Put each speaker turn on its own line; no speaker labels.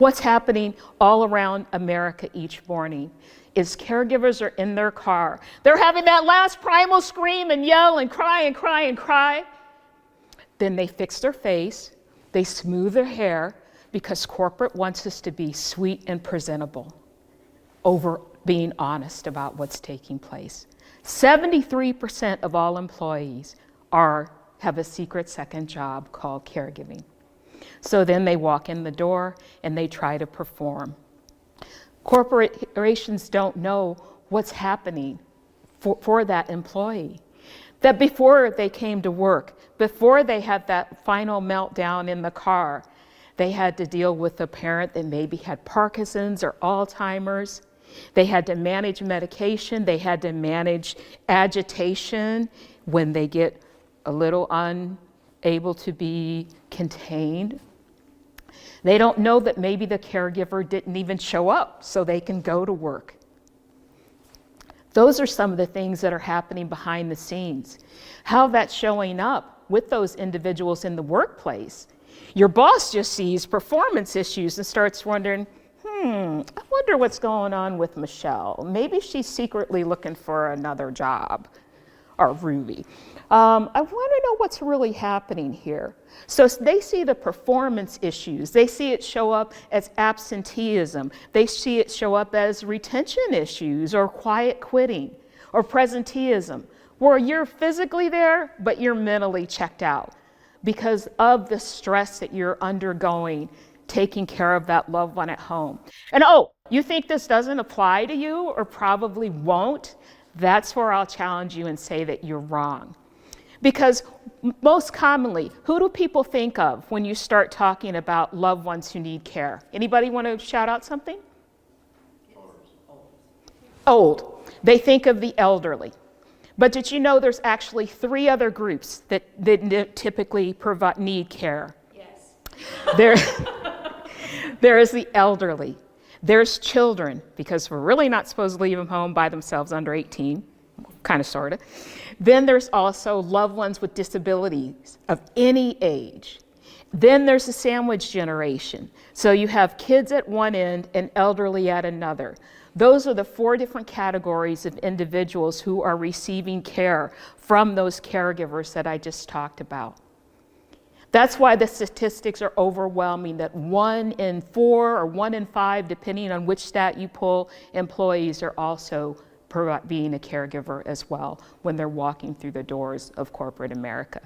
What's happening all around America each morning is caregivers are in their car. They're having that last primal scream and yell and cry and cry and cry. Then they fix their face, they smooth their hair, because corporate wants us to be sweet and presentable over being honest about what's taking place. 73% of all employees have a secret second job called caregiving. So then they walk in the door and they try to perform. Corporations don't know what's happening for that employee. That before they came to work, before they had that final meltdown in the car, they had to deal with a parent that maybe had Parkinson's or Alzheimer's. They had to manage medication. They had to manage agitation when they get a little unable to be contained. They don't know that maybe the caregiver didn't even show up so they can go to work. Those are some of the things that are happening behind the scenes. How that's showing up with those individuals in the workplace. Your boss just sees performance issues and starts wondering, I wonder what's going on with Michelle. Maybe she's secretly looking for another job, or Ruby. I want to know what's really happening here. So they see the performance issues. They see it show up as absenteeism. They see it show up as retention issues or quiet quitting or presenteeism, where you're physically there, but you're mentally checked out because of the stress that you're undergoing taking care of that loved one at home. And you think this doesn't apply to you or probably won't? That's where I'll challenge you and say that you're wrong. Because most commonly, who do people think of when you start talking about loved ones who need care? Anybody want to shout out something? Old. They think of the elderly. But did you know there's actually 3 other groups that typically need care?
Yes.
There is the elderly. There's children, because we're really not supposed to leave them home by themselves under 18, kind of, sort of. Then there's also loved ones with disabilities of any age. Then there's the sandwich generation. So you have kids at one end and elderly at another. Those are the 4 different categories of individuals who are receiving care from those caregivers that I just talked about. That's why the statistics are overwhelming, that 1 in 4 or 1 in 5, depending on which stat you pull, employees are also being a caregiver as well when they're walking through the doors of corporate America.